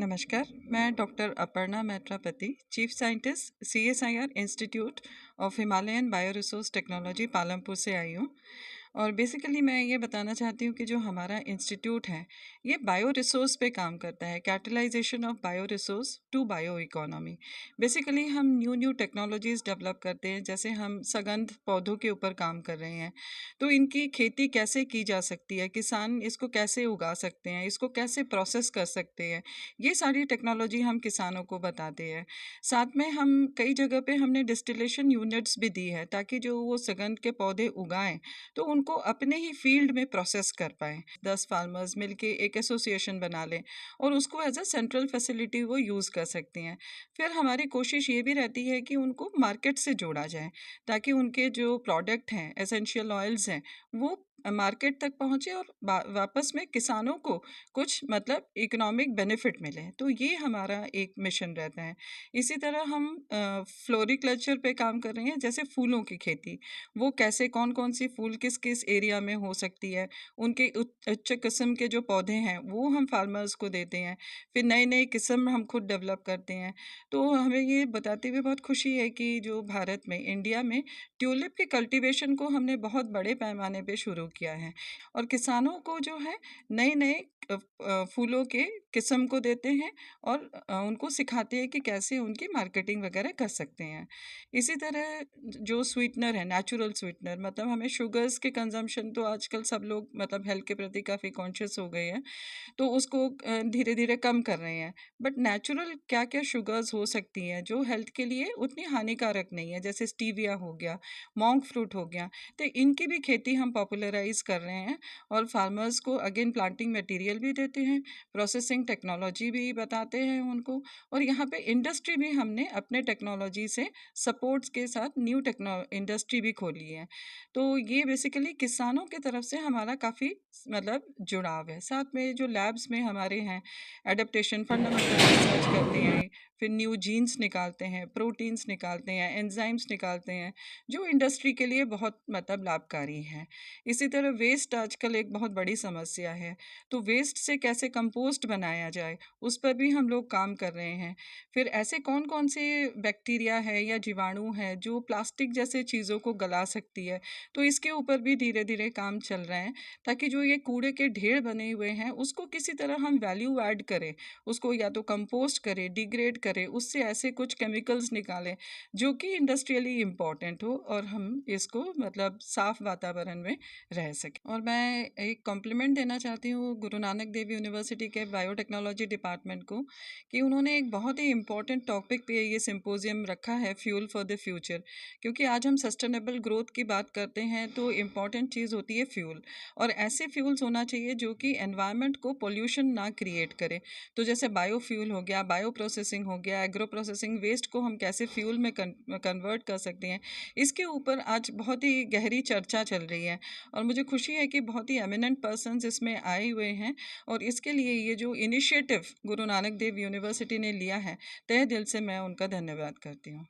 नमस्कार, मैं doctor Aparna Maitrapati, chief scientist CSIR institute of Himalayan bioresource technology Palampur से आई हूँ। और बेसिकली मैं ये बताना चाहती हूँ कि जो हमारा इंस्टीट्यूट है ये बायो रिसोर्स पे काम करता है, catalysation of bio resource to bio economy. Basically हम न्यू टेक्नोलॉजीज़ डेवलप करते हैं, जैसे हम सगंध पौधों के ऊपर काम कर रहे हैं, तो इनकी खेती कैसे की जा सकती है, किसान इसको कैसे उगा सकते हैं, इसको कैसे प्रोसेस कर सकते हैं, ये सारी टेक्नोलॉजी हम किसानों को बताते हैं। साथ में हम कई जगह पे हमने डिस्टिलेशन यूनिट्स भी दी है, ताकि जो वो सगंध के पौधे उगाएं तो उनको अपने ही फील्ड में प्रोसेस कर पाएँ। 10 फार्मर्स मिलके एक एसोसिएशन बना लें और उसको एज़ अ सेंट्रल फैसिलिटी वो यूज़ कर सकती हैं। फिर हमारी कोशिश ये भी रहती है कि उनको मार्केट से जोड़ा जाए, ताकि उनके जो प्रोडक्ट हैं, एसेंशियल ऑयल्स हैं, वो मार्केट तक पहुँचे और वापस में किसानों को कुछ मतलब इकोनॉमिक बेनिफिट मिले। तो ये हमारा एक मिशन रहता है। इसी तरह हम फ्लोरिकल्चर पे काम कर रहे हैं, जैसे फूलों की खेती। वो कैसे कौन-कौन सी फूल किस-किस एरिया में हो सकती है, उनके उच्च किस्म के जो पौधे हैं, वो हम फार्मर्स को देते हैं। फिर नई-नई किस्म हम खुद डेवलप करते हैं। तो हमें ये बताते हुए बहुत खुशी है कि जो भारत में, इंडिया में ट्यूलिप के कल्टीवेशन को हमने बहुत बड़े पैमाने पे शुरू किया है और किसानों को जो है नए-नए फूलों के किस्म को देते हैं और उनको सिखाते हैं कि कैसे उनकी मार्केटिंग वगैरह कर सकते हैं। इसी तरह जो स्वीटनर है, नेचुरल स्वीटनर, मतलब हमें शुगर्स के कंजम्पशन तो आजकल सब लोग मतलब हेल्थ के प्रति काफ़ी कॉन्शियस हो गए हैं, तो उसको धीरे-धीरे कम कर रहे हैं। बट नेचुरल क्या-क्या शुगर्स हो सकती हैं जो हेल्थ के लिए उतनी हानिकारक नहीं है, जैसे स्टीविया हो गया, मोंक फ्रूट हो गया, तो इनकी भी खेती हम पॉपुलराइज़ कर रहे हैं और फार्मर्स को अगेन प्लांटिंग मटीरियल भी देते हैं, प्रोसेसिंग टेक्नोलॉजी भी बताते हैं उनको, और यहाँ पे इंडस्ट्री भी हमने अपने टेक्नोलॉजी से सपोर्ट्स के साथ न्यू टेक्नो इंडस्ट्री भी खोली है। तो ये बेसिकली किसानों की तरफ से हमारा काफ़ी मतलब जुड़ाव है। साथ में जो लैब्स में हमारे हैं, एडाप्टेशन फंडामेंटल रिसर्च करते हैं, फिर न्यू जीन्स निकालते हैं, प्रोटीन्स निकालते हैं, एंजाइम्स निकालते हैं, जो इंडस्ट्री के लिए बहुत मतलब लाभकारी हैं। इसी तरह वेस्ट आजकल एक बहुत बड़ी समस्या है, तो वेस्ट से कैसे कंपोस्ट बनाया जाए, उस पर भी हम लोग काम कर रहे हैं। फिर ऐसे कौन-कौन से बैक्टीरिया है या जीवाणु है जो प्लास्टिक जैसे चीज़ों को गला सकती है, तो इसके ऊपर भी धीरे-धीरे काम चल रहा है, ताकि जो ये कूड़े के ढेर बने हुए हैं, उसको किसी तरह हम वैल्यू ऐड करें, उसको या तो कंपोस्ट करें, डिग्रेड करें, उससे ऐसे कुछ केमिकल्स निकालें, जो कि इंडस्ट्रियली इम्पोर्टेंट हो और हम इसको मतलब साफ़ वातावरण में रह सकें। और मैं एक कॉम्प्लीमेंट देना चाहती हूँ गुरु नानक देव यूनिवर्सिटी के बायोटेक्नोलॉजी डिपार्टमेंट को, कि उन्होंने एक बहुत ही इम्पोर्टेंट टॉपिक पे ये सिम्पोजियम रखा है, फ्यूल फॉर द फ्यूचर। क्योंकि आज हम सस्टेनेबल ग्रोथ की बात करते हैं, तो इम्पॉर्टेंट चीज़ होती है फ्यूल, और ऐसे फ्यूल्स होना चाहिए जो कि एनवायरनमेंट को पोल्यूशन ना क्रिएट करे। तो जैसे बायोफ्यूल हो गया, बायो प्रोसेसिंग हो गया, एग्रो प्रोसेसिंग वेस्ट को हम कैसे फ्यूल में कन्वर्ट कर सकते हैं, इसके ऊपर आज बहुत ही गहरी चर्चा चल रही है। और मुझे खुशी है कि बहुत ही एमिनेंट पर्सन्स इसमें आए हुए हैं, और इसके लिए ये जो इनिशिएटिव गुरु नानक देव यूनिवर्सिटी ने लिया है, तहे दिल से मैं उनका धन्यवाद करती हूँ।